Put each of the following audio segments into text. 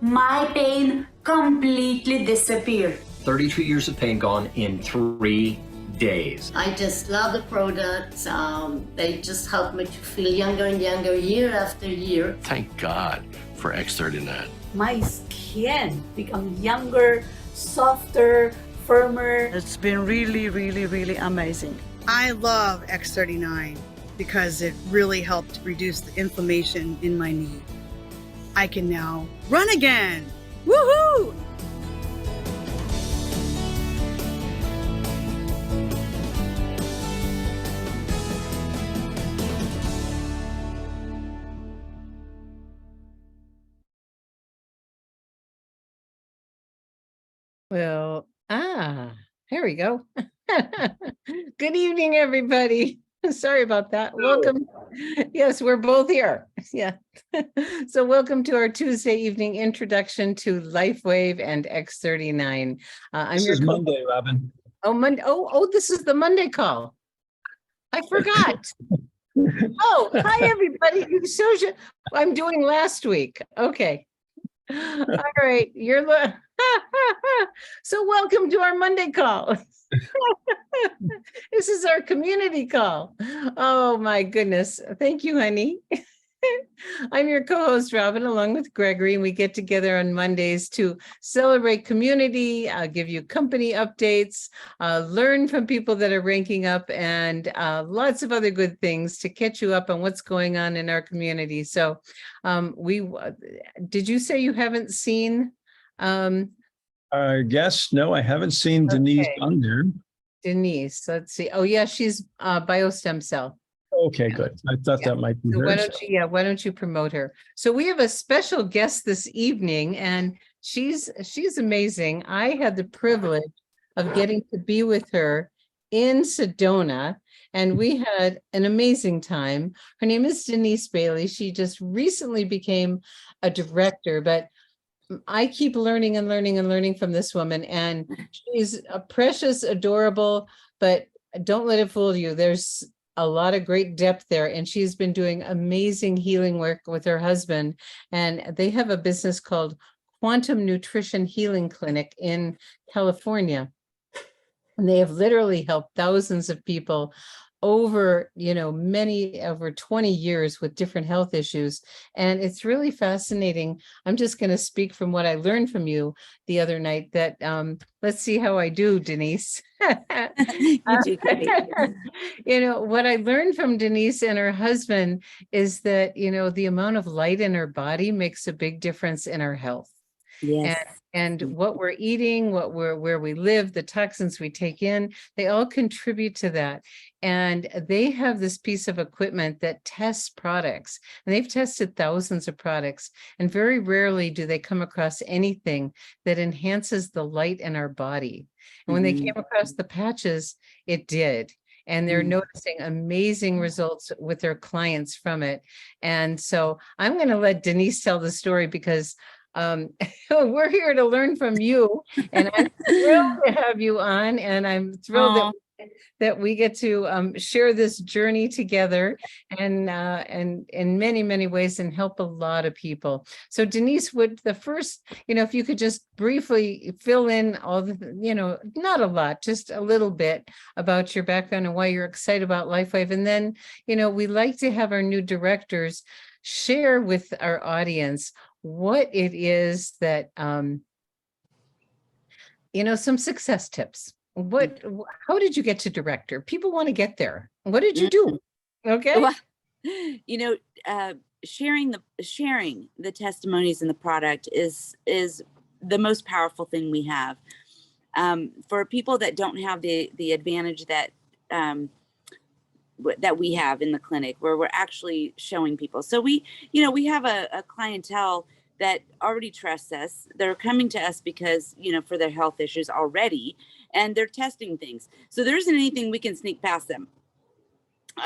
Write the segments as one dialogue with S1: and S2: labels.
S1: my pain completely disappeared.
S2: 32 years of pain gone in 3 days.
S3: I just love the products. They just help me to feel younger and younger year after year.
S4: Thank God for X39.
S5: My skin become younger, softer, firmer.
S6: It's been really, really, really amazing.
S7: I love X39 because it really helped reduce the inflammation in my knee. I can now run again. Woohoo!
S8: Well, here we go. Good evening, everybody. Sorry about that. Welcome. Yes, we're both here. Yeah. So welcome to our Tuesday evening introduction to LifeWave and X39.
S9: This is Monday, Robin.
S8: Oh, Monday. Oh, this is the Monday call. I forgot. Oh, hi, everybody. I'm doing last week. Okay. All right. So welcome to our Monday call. This is our community call. Oh my goodness. Thank you, honey. I'm your co-host, Robin, along with Gregory, and we get together on Mondays to celebrate community, give you company updates, learn from people that are ranking up, and lots of other good things to catch you up on what's going on in our community. So did you say you haven't seen?
S9: I guess, no, I haven't seen Denise on there.
S8: Denise, let's see. Oh yeah, she's biostem cell.
S9: Okay, good. I thought that might be
S8: So
S9: her.
S8: why don't you promote her? So we have a special guest this evening, and she's amazing. I had the privilege of getting to be with her in Sedona, and we had an amazing time. Her name is Denise Bailey. She just recently became a director, but I keep learning and learning and learning from this woman, and she's a precious, adorable, but don't let it fool you. There's a lot of great depth there, and she's been doing amazing healing work with her husband, and they have a business called Quantum Nutrition Healing Clinic in California, and they have literally helped thousands of people over, over 20 years with different health issues. And it's really fascinating. I'm just going to speak from what I learned from you the other night that, let's see how I do, Denise.
S5: You do great.
S8: What I learned from Denise and her husband is that, the amount of light in her body makes a big difference in our health.
S5: Yes.
S8: And what we're eating, where we live, the toxins we take in, they all contribute to that. And they have this piece of equipment that tests products, and they've tested thousands of products. And very rarely do they come across anything that enhances the light in our body. And when they came across the patches, it did. And they're noticing amazing results with their clients from it. And so I'm going to let Denise tell the story, because we're here to learn from you, and I'm thrilled to have you on, and I'm thrilled that we get to share this journey together, and in many, many ways, and help a lot of people. So Denise, would the first, if you could just briefly fill in all the, not a lot, just a little bit about your background and why you're excited about LifeWave. And then, we like to have our new directors share with our audience what it is that, some success tips. How did you get to director? People want to get there. What did you do? Okay.
S10: Well, sharing the testimonies in the product is the most powerful thing we have. For people that don't have the advantage that we have in the clinic, where we're actually showing people. So we have a clientele that already trusts us. They're coming to us because, for their health issues already, and they're testing things. So there isn't anything we can sneak past them.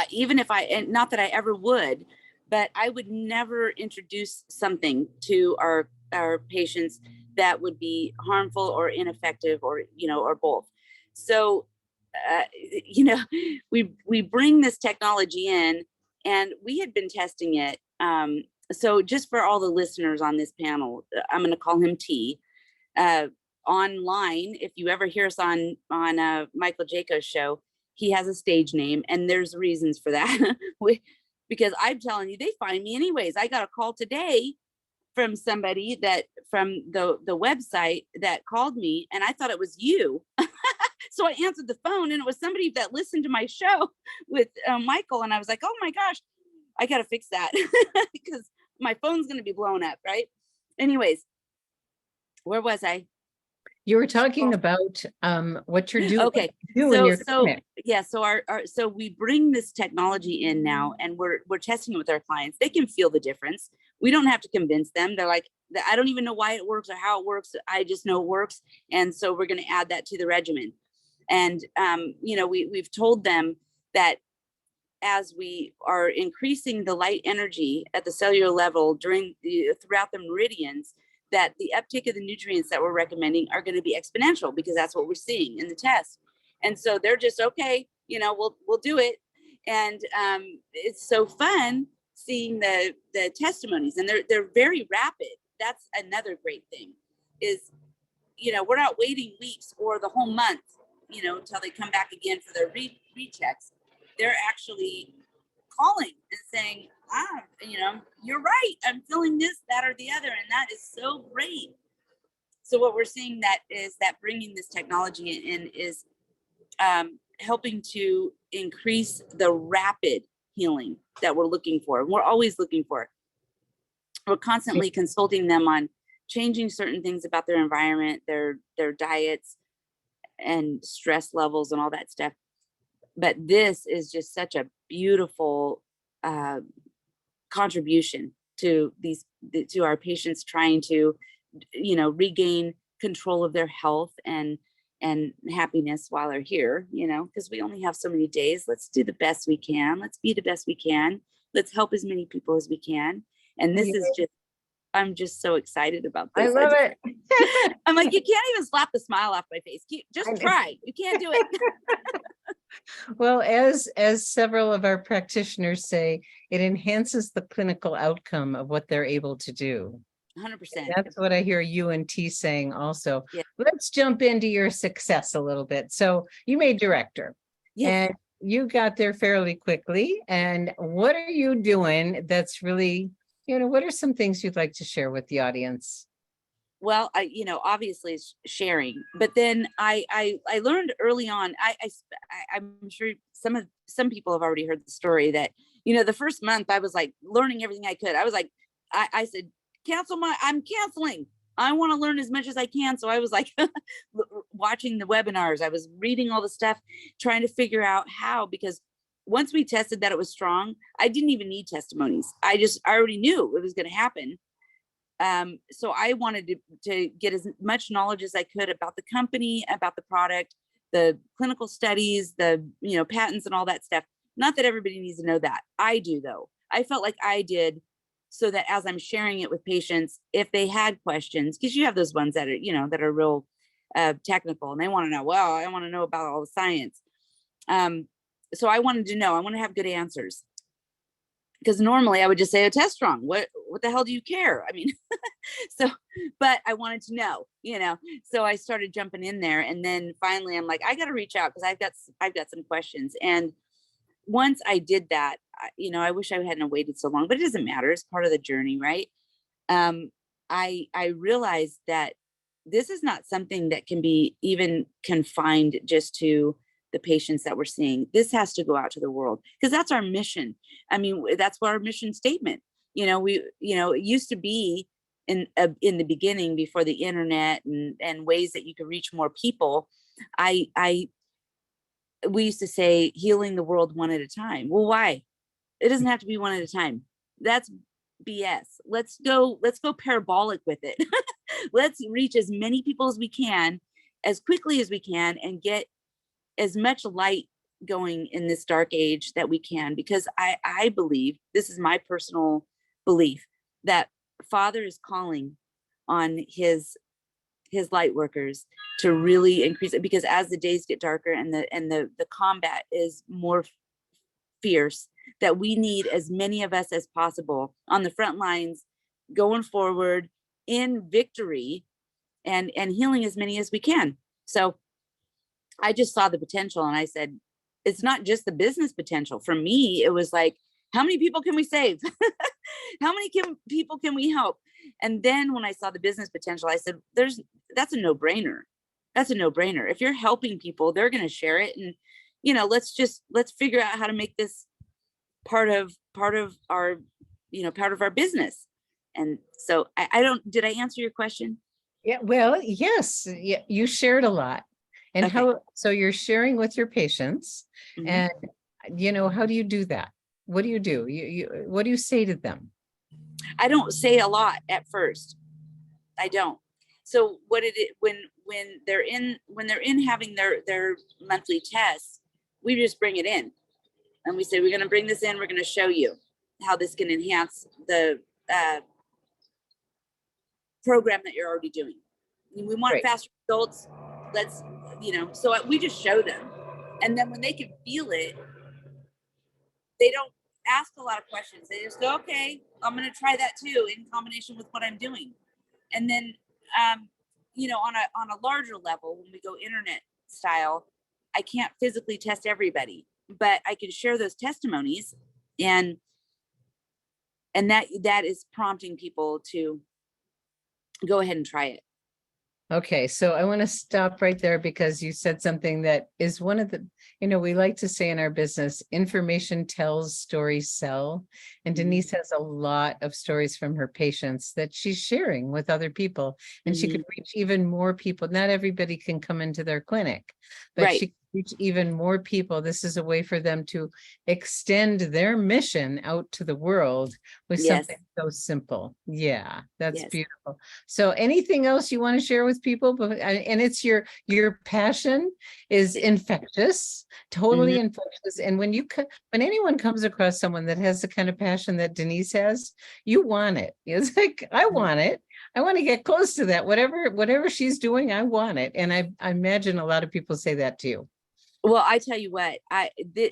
S10: Even if and not that I ever would, but I would never introduce something to our patients that would be harmful or ineffective, or both. So we bring this technology in, and we had been testing it so just for all the listeners on this panel, I'm going to call him T. Online, if you ever hear us on Michael Jaco's show, he has a stage name, and there's reasons for that. Because I'm telling you, they find me anyways. I got a call today from somebody that from the website that called me, and I thought it was you. So I answered the phone, and it was somebody that listened to my show with Michael, and I was like, oh my gosh, I got to fix that because my phone's going to be blown up, right? Anyways, where was I?
S8: You were talking about what you're doing.
S10: Okay, so we bring this technology in now, and we're testing it with our clients. They can feel the difference. We don't have to convince them. They're like, I don't even know why it works or how it works. I just know it works, and so we're going to add that to the regimen. And we've told them that as we are increasing the light energy at the cellular level throughout the meridians, that the uptake of the nutrients that we're recommending are going to be exponential, because that's what we're seeing in the test. And so they're just, okay, we'll do it. And it's so fun seeing the testimonies, and they're very rapid. That's another great thing is, we're not waiting weeks or the whole month, until they come back again for their rechecks. They're actually calling and saying, you're right, I'm feeling this, that, or the other, and that is so great. So what we're seeing is that bringing this technology in is helping to increase the rapid healing that we're looking for. We're always looking for. We're constantly consulting them on changing certain things about their environment, their diets, and stress levels and all that stuff. But this is just such a beautiful contribution to our patients trying to, regain control of their health and happiness while they're here, because we only have so many days. Let's do the best we can. Let's be the best we can. Let's help as many people as we can. And this is just, I'm just so excited about this.
S8: I love it.
S10: I'm like, you can't even slap the smile off my face. Just try. You can't do it.
S8: Well, as several of our practitioners say, it enhances the clinical outcome of what they're able to do.
S10: 100%.
S8: That's what I hear you and T saying also.
S10: Yeah.
S8: Let's jump into your success a little bit. So you made director.
S10: Yes.
S8: And you got there fairly quickly. And what are you doing that's really, what are some things you'd like to share with the audience?
S10: Well, obviously it's sharing, but then I learned early on, I'm sure some people have already heard the story that, the first month I was like learning everything I could. I was like, I said, I'm canceling. I want to learn as much as I can. So I was like watching the webinars. I was reading all the stuff, trying to figure out how, because once we tested that it was strong, I didn't even need testimonies. I already knew it was going to happen. So I wanted to get as much knowledge as I could about the company, about the product, the clinical studies, the, patents and all that stuff. Not that everybody needs to know that. I do though. I felt like I did, so that as I'm sharing it with patients, if they had questions, because you have those ones that are, that are real technical, and they want to know, well, I want to know about all the science. So I wanted to know, I want to have good answers. Because normally I would just say a test strong. What the hell do you care? I mean, but I wanted to know, so I started jumping in there, and then finally I'm like, I got to reach out because I've got some questions. And once I did that, I wish I hadn't waited so long, but it doesn't matter. It's part of the journey, right? I realized that this is not something that can be even confined just to the patients that we're seeing. This has to go out to the world, because that's our mission. I mean, that's our mission statement. It used to be in the beginning, before the internet and ways that you could reach more people. We used to say healing the world one at a time. Well, why? It doesn't have to be one at a time. That's BS. Let's go parabolic with it. Let's reach as many people as we can, as quickly as we can, and get as much light going in this dark age that we can, because I believe, this is my personal belief, that Father is calling on his light workers to really increase it, because as the days get darker and the combat is more fierce, that we need as many of us as possible on the front lines, going forward in victory and healing as many as we can. So I just saw the potential, and I said, it's not just the business potential. For me, it was like, how many people can we save? How many people can we help? And then when I saw the business potential, I said, that's a no-brainer. That's a no-brainer. If you're helping people, they're going to share it. And, let's figure out how to make this part of our, part of our business. And so did I answer your question?
S8: Yeah, well, yes, yeah, you shared a lot. And
S10: Okay.
S8: so you're sharing with your patients,
S10: Mhm.
S8: and how do you do that? What do you do? What do you say to them?
S10: I don't say a lot at first. I don't. So when they're in having their monthly tests, we just bring it in, and we say, we're going to bring this in. We're going to show you how this can enhance the program that you're already doing. We want
S8: Right.
S10: faster results. Let's, so we just show them. And then when they can feel it, they don't ask a lot of questions. They just go, okay, I'm going to try that too, in combination with what I'm doing. And then, on a larger level, when we go internet style, I can't physically test everybody, but I can share those testimonies, and that is prompting people to go ahead and try it.
S8: Okay, so I want to stop right there because you said something that is one of the, we like to say in our business, information tells, stories sell. And Denise has a lot of stories from her patients that she's sharing with other people, and she could reach even more people. Not everybody can come into their clinic, but
S10: Right.
S8: she reach even more people. This is a way for them to extend their mission out to the world with
S10: Yes.
S8: something so simple. Yeah, that's
S10: Yes.
S8: beautiful. So anything else you want to share with people? And it's your passion is infectious, totally infectious. And when anyone comes across someone that has the kind of passion that Denise has, you want it. It's like, I want it. I want to get close to that. Whatever she's doing, I want it. And I imagine a lot of people say that to you.
S10: Well, I tell you what,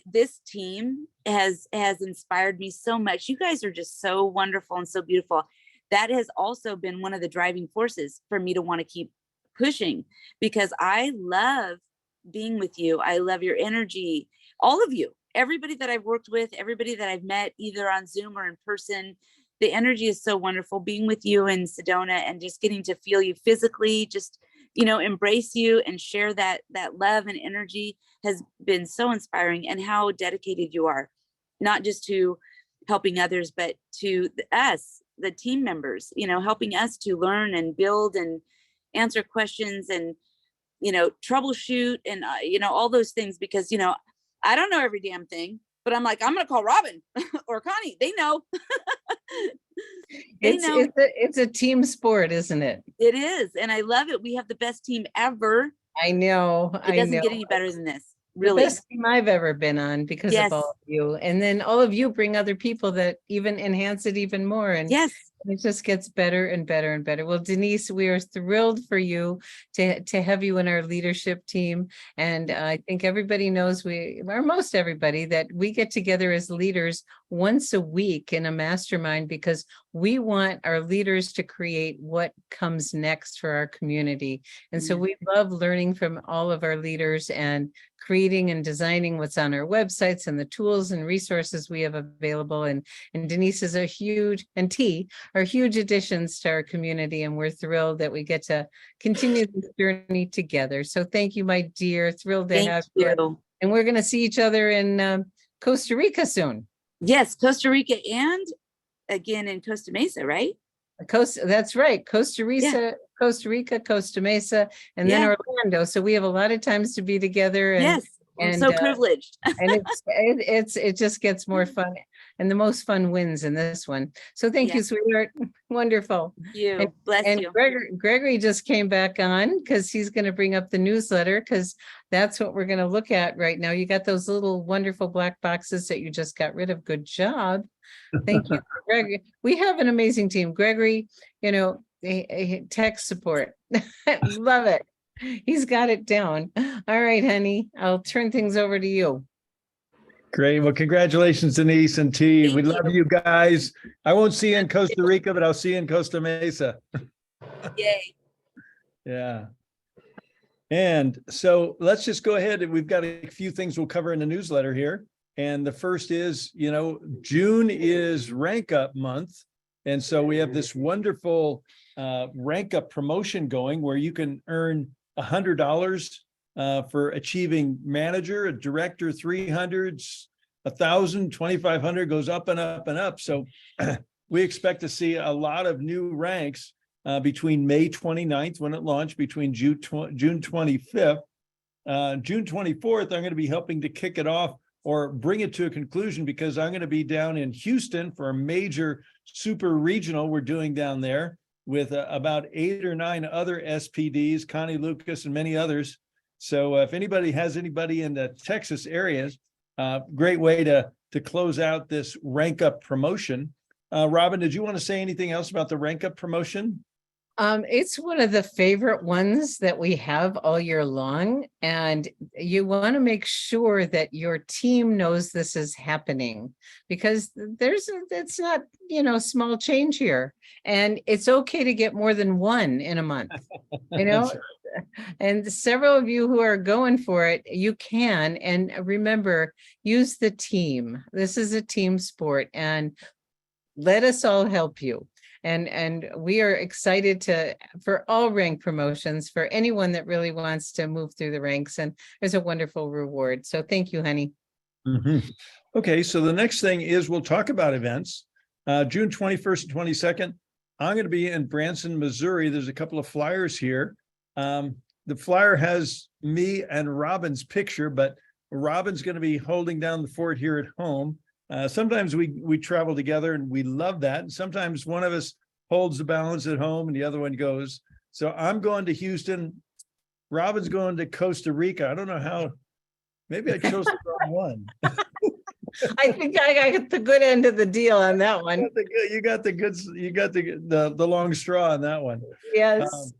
S10: this team has inspired me so much. You guys are just so wonderful and so beautiful. That has also been one of the driving forces for me to want to keep pushing, because I love being with you. I love your energy, all of you, everybody that I've worked with, everybody that I've met either on Zoom or in person. The energy is so wonderful being with you in Sedona, and just getting to feel you physically, just embrace you and share that love and energy has been so inspiring. And how dedicated you are, not just to helping others, but to us, the team members, helping us to learn and build and answer questions and, troubleshoot and, all those things, because, I don't know every damn thing, but I'm like, I'm going to call Robin or Connie. They know.
S8: It's a team sport, isn't it?
S10: It is. And I love it. We have the best team ever.
S8: I know.
S10: It doesn't get any better than this. Really.
S8: The best team I've ever been on because
S10: Yes.
S8: of all of you. And then all of you bring other people that even enhance it even more. And
S10: Yes.
S8: it just gets better and better and better. Well, Denise, we are thrilled for you to have you in our leadership team. And I think everybody knows most everybody, that we get together as leaders once a week in a mastermind, because we want our leaders to create what comes next for our community. And so we love learning from all of our leaders and creating and designing what's on our websites and the tools and resources we have available. And Denise is are huge additions to our community. And we're thrilled that we get to continue this journey together. So thank you, my dear. Thrilled to have you. And we're going to see each other in Costa Rica soon.
S10: Yes, Costa Rica, and again in Costa Mesa, right?
S8: That's right. Costa Rica, Costa Mesa, and then Orlando. So we have a lot of times to be together. And,
S10: yes, I'm so privileged.
S8: And it just gets more fun, and the most fun wins in this one. So thank you, sweetheart. Wonderful.
S10: Thank you. Bless you.
S8: Gregory just came back on because he's going to bring up the newsletter, because that's what we're going to look at right now. You got those little wonderful black boxes that you just got rid of. Good job. Thank you, Gregory. We have an amazing team. Gregory, tech support. Love it. He's got it down. All right, honey, I'll turn things over to you.
S9: Great. Well, congratulations, Denise and T. We
S10: Thank
S9: love you guys. I won't see you in Costa Rica, but I'll see you in Costa Mesa.
S10: Yay.
S9: Yeah. And so let's just go ahead. We've got a few things we'll cover in the newsletter here. And the first is, June is rank up month. And so we have this wonderful rank up promotion going where you can earn $100 for achieving manager, a director, 300, 1,000, 2,500 goes up and up and up. So we expect to see a lot of new ranks between May 29th when it launched, between June 25th, June 24th. I'm going to be helping to kick it off or bring it to a conclusion because I'm going to be down in Houston for a major super regional we're doing down there with about 8 or 9 other SPDs, Connie Lucas and many others. So if anybody has anybody in the Texas areas, great way to close out this rank up promotion. Robin, did you want to say anything else about the rank up promotion?
S8: It's one of the favorite ones that we have all year long, and you want to make sure that your team knows this is happening because it's not, small change here, and it's okay to get more than one in a month, and several of you who are going for it, you can, and remember, use the team. This is a team sport, and let us all help you. And we are excited for all rank promotions for anyone that really wants to move through the ranks. And there's a wonderful reward. So thank you, honey.
S9: Mm-hmm. Okay, so the next thing is we'll talk about events. June 21st and 22nd, I'm going to be in Branson, Missouri. There's a couple of flyers here. The flyer has me and Robin's picture, but Robin's going to be holding down the fort here at home. Sometimes we travel together and we love that. And sometimes one of us holds the balance at home and the other one goes. So I'm going to Houston. Robin's going to Costa Rica. I don't know how, maybe I chose the wrong one.
S8: I think I got the good end of the deal on that one.
S9: You got the long straw on that one.
S8: Yes.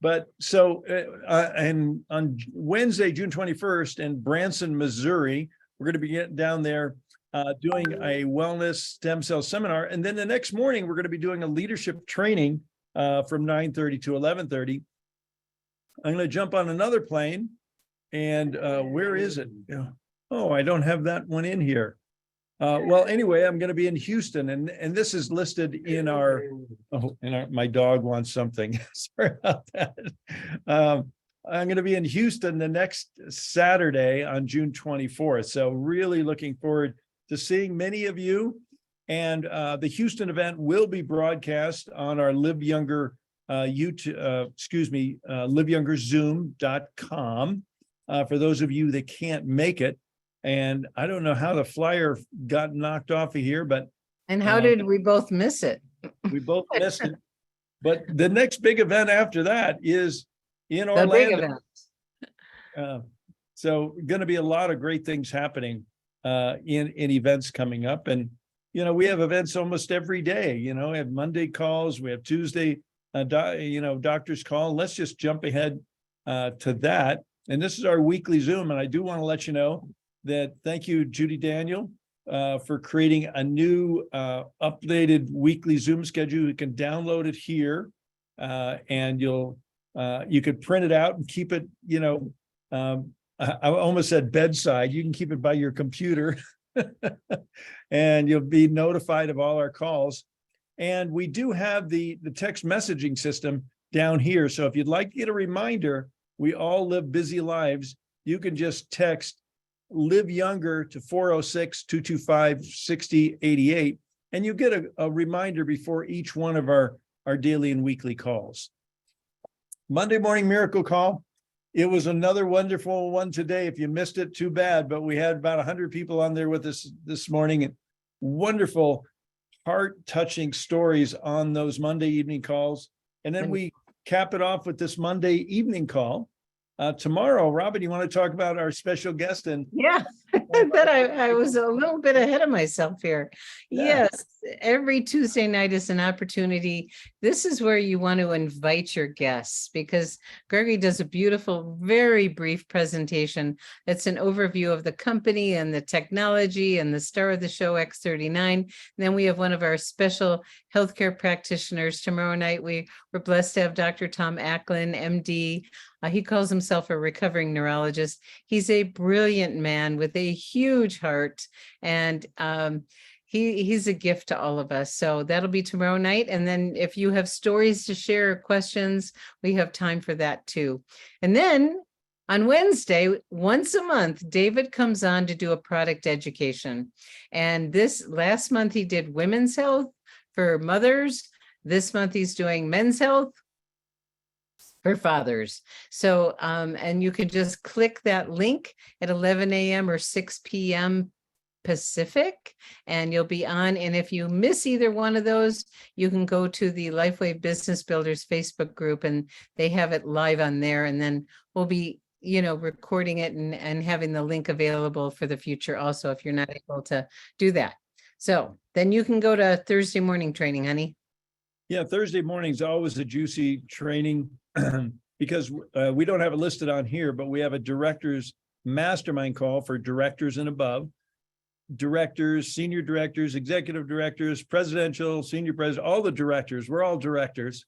S9: But so, and on Wednesday, June 21st in Branson, Missouri, we're going to be getting down there doing a wellness stem cell seminar. And then the next morning, we're going to be doing a leadership training from 9:30 to 11:30. I'm going to jump on another plane. And where is it? Oh, I don't have that one in here. Well, anyway, I'm going to be in Houston, and this is listed in my dog wants something. Sorry about that. I'm going to be in Houston the next Saturday on June 24th. So really looking forward to seeing many of you. And the Houston event will be broadcast on our Live Younger liveyoungerzoom.com for those of you that can't make it. And I don't know how the flyer got knocked off of here, but
S8: and how did we both miss it?
S9: We both missed it. But the next big event after that is in
S8: The big
S9: Orlando.
S8: event.
S9: So going to be a lot of great things happening in events coming up. And, we have events almost every day. We have Monday calls, we have Tuesday, doctor's call. Let's just jump ahead to that. And this is our weekly Zoom. And I do want to let you know that thank you, Judy Daniel, for creating a new updated weekly Zoom schedule. You can download it here and you could print it out and keep it, I almost said bedside. You can keep it by your computer and you'll be notified of all our calls. And we do have the text messaging system down here. So if you'd like to get a reminder, we all live busy lives. You can just text Live Younger to 406-225-6088, and you get a reminder before each one of our daily and weekly calls. Monday morning miracle call. It was another wonderful one today. If you missed it, too bad, but we had about 100 people on there with us this morning, and wonderful, heart-touching stories on those Monday evening calls. And then we cap it off with this Monday evening call. Tomorrow, Robin, you want to talk about our special guest? And
S8: yeah, That I was a little bit ahead of myself here.
S9: Yeah.
S8: Yes, every Tuesday night is an opportunity. This is where you want to invite your guests because Gregory does a beautiful, very brief presentation. That's an overview of the company and the technology and the star of the show, X39. And then we have one of our special healthcare practitioners tomorrow night. We're blessed to have Dr. Tom Acklin, MD. He calls himself a recovering neurologist. He's a brilliant man with a huge heart, and he's a gift to all of us. So that'll be tomorrow night. And then if you have stories to share or questions, we have time for that too. And then on Wednesday, once a month, David comes on to do a product education. And this last month he did women's health for mothers. This month he's doing men's health for fathers. So, and you can just click that link at 11 a.m. or 6 p.m. Pacific, and you'll be on. And if you miss either one of those, you can go to the Lifeway Business Builders Facebook group, and they have it live on there. And then we'll be, recording it and having the link available for the future also, if you're not able to do that. So then you can go to Thursday morning training, honey.
S9: Yeah, Thursday morning's always a juicy training because we don't have it listed on here, but we have a directors mastermind call for directors and above. Directors, senior directors, executive directors, presidential, senior president, all the directors, we're all directors.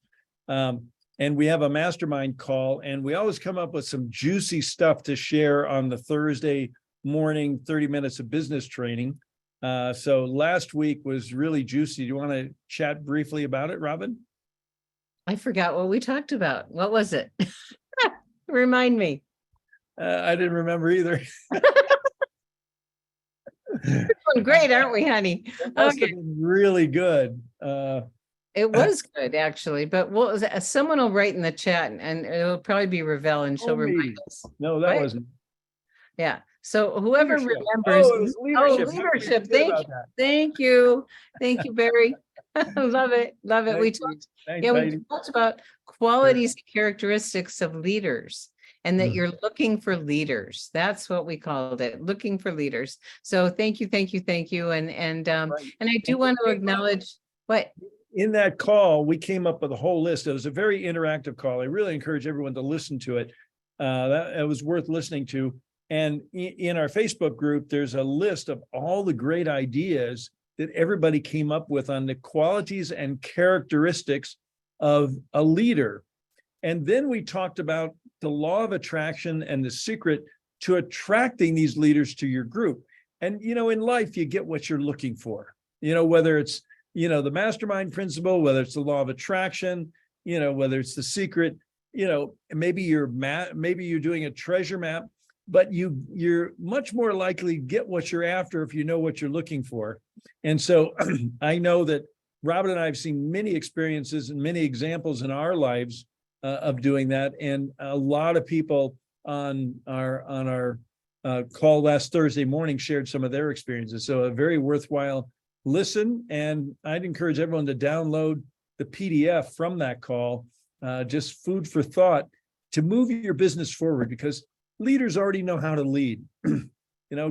S9: And we have a mastermind call, and we always come up with some juicy stuff to share on the Thursday morning, 30 minutes of business training. So last week was really juicy. Do you want to chat briefly about it, Robin?
S8: I forgot what we talked about. What was it? Remind me.
S9: I didn't remember either.
S8: We're doing great, aren't we, honey?
S9: Okay. Really good.
S8: It was good, actually, but someone will write in the chat, and it'll probably be Ravel, and she'll remind us.
S9: No, that wasn't.
S8: Yeah. So whoever
S9: Leadership.
S8: remembers.
S9: Oh, it was leadership.
S8: Leadership. Thank you. Thank you, Barry. Love it. Love it. We talked about qualities and characteristics of leaders, and that you're looking for leaders. That's what we called it, looking for leaders. So thank you. And I do want to acknowledge what
S9: in that call, we came up with a whole list. It was a very interactive call. I really encourage everyone to listen to it. It was worth listening to. And in our Facebook group, there's a list of all the great ideas that everybody came up with on the qualities and characteristics of a leader. And then we talked about the law of attraction and the secret to attracting these leaders to your group. And, in life, you get what you're looking for, whether it's, the mastermind principle, whether it's the law of attraction, whether it's the secret, maybe you're doing a treasure map, but you're much more likely to get what you're after if you know what you're looking for. And so I know that Robin and I have seen many experiences and many examples in our lives of doing that. And a lot of people on our call last Thursday morning shared some of their experiences. So a very worthwhile listen. And I'd encourage everyone to download the PDF from that call, just food for thought to move your business forward, because leaders already know how to lead.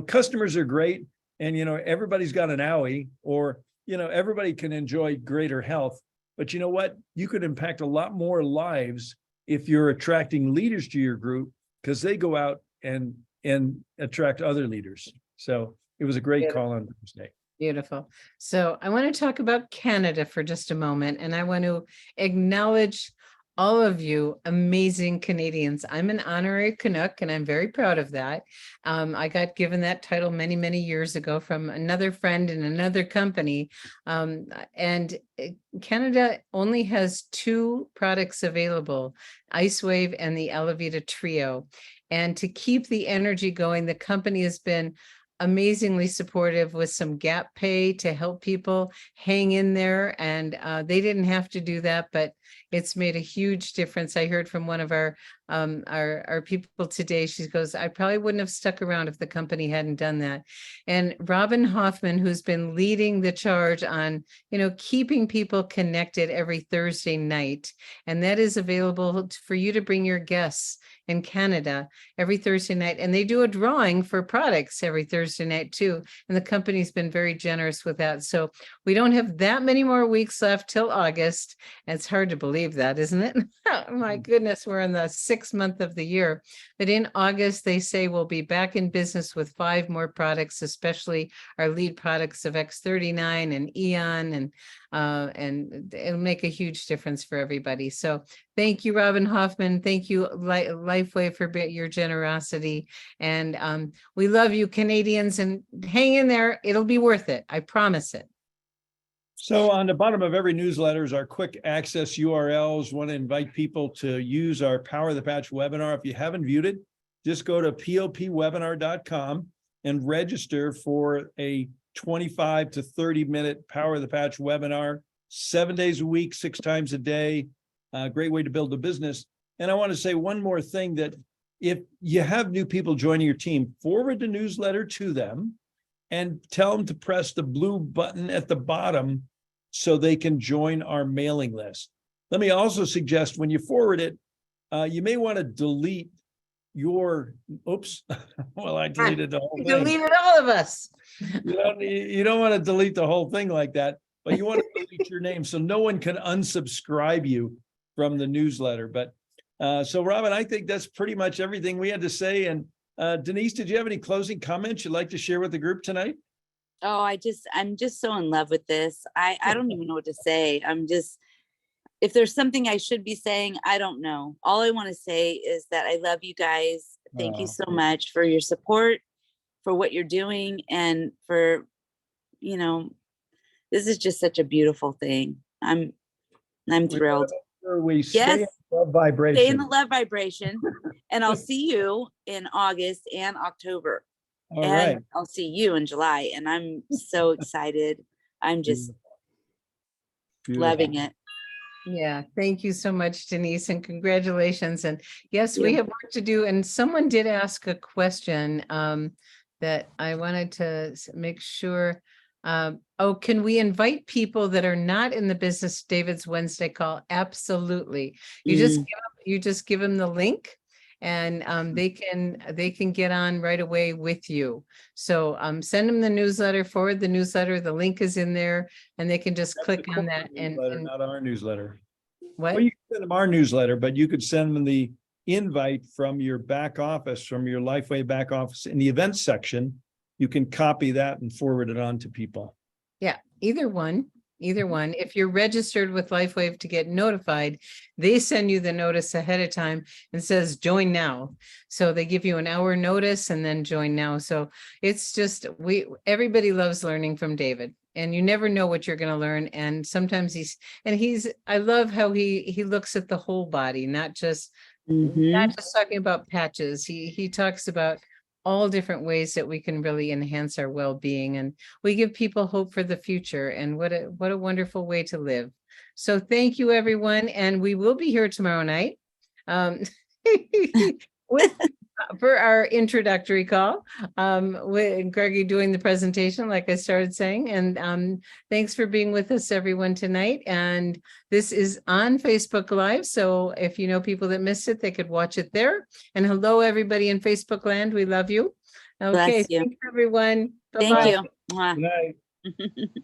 S9: Customers are great, and everybody's got an owie, or everybody can enjoy greater health. But you know what? You could impact a lot more lives if you're attracting leaders to your group, because they go out and attract other leaders. So it was a great call on Thursday.
S8: Beautiful. So I want to talk about Canada for just a moment, and I want to acknowledge all of you amazing Canadians. I'm an honorary Canuck, and I'm very proud of that. I got given that title many, many years ago from another friend in another company. And Canada only has 2 products available, Ice Wave and the Elevita Trio. And to keep the energy going, the company has been amazingly supportive with some gap pay to help people hang in there. And they didn't have to do that, but it's made a huge difference. I heard from one of our people today. She goes, I probably wouldn't have stuck around if the company hadn't done that. And Robin Hoffman, who's been leading the charge on, keeping people connected every Thursday night. And that is available for you to bring your guests in Canada every Thursday night. And they do a drawing for products every Thursday night too. And the company's been very generous with that. So we don't have that many more weeks left till August. And it's hard to believe that, isn't it? Oh, my goodness, we're in the 6th month of the year. But in August, they say we'll be back in business with 5 more products, especially our lead products of X39 and Eon, and it'll make a huge difference for everybody. So thank you, Robin Hoffman. Thank you, Lifeway, for your generosity. And we love you, Canadians, and hang in there. It'll be worth it. I promise it.
S9: So on the bottom of every newsletter is our quick access URLs. Want to invite people to use our Power the Patch webinar. If you haven't viewed it, just go to popwebinar.com and register for a 25 to 30 minute Power the Patch webinar, 7 days a week, 6 times a day. Great way to build a business. And I want to say one more thing, that if you have new people joining your team, forward the newsletter to them and tell them to press the blue button at the bottom so they can join our mailing list. Let me also suggest when you forward it, you may want to delete your, oops, well, I deleted the whole thing.
S8: Deleted all of us.
S9: You don't want to delete the whole thing like that, but you want to delete your name so no one can unsubscribe you from the newsletter. But so Robin, I think that's pretty much everything we had to say. And Denise, did you have any closing comments you'd like to share with the group tonight?
S10: Oh, I'm just so in love with this. I don't even know what to say. If there's something I should be saying, I don't know. All I want to say is that I love you guys. Thank you so much for your support, for what you're doing, and for, this is just such a beautiful thing. I'm thrilled.
S9: We stay in love vibration.
S10: Stay in the love vibration. And I'll see you in August and October.
S9: All
S10: and
S9: right.
S10: I'll see you in July. And I'm so excited. I'm just loving it.
S8: Yeah, thank you so much, Denise, and congratulations. And yes, we have work to do. And someone did ask a question that I wanted to make sure. Can we invite people that are not in the Business David's Wednesday call? Absolutely. You just give them the link, and they can get on right away with you. So send them the newsletter, forward the newsletter. The link is in there, and they can just click on that. And
S9: not our newsletter.
S8: What?
S9: Well, you can send them our newsletter, but you could send them the invite from your back office, from your Lifeway back office in the events section. You can copy that and forward it on to people.
S8: Yeah, either one. If you're registered with LifeWave to get notified, they send you the notice ahead of time and says join now. So they give you an hour notice and then join now. So it's just, everybody loves learning from David, and you never know what you're going to learn. And sometimes I love how he looks at the whole body, not just talking about patches. He talks about all different ways that we can really enhance our well-being, and we give people hope for the future. And what a wonderful way to live. So thank you, everyone. And we will be here tomorrow night for our introductory call with Greggy doing the presentation, like I started saying. And thanks for being with us, everyone, tonight. And this is on Facebook Live. So if you know people that missed it, they could watch it there. And hello, everybody in Facebook land. We love you. Okay,
S10: Bless you.
S8: thanks, everyone.
S10: Thank
S8: Bye-bye.
S10: you. Mwah.
S9: Good night.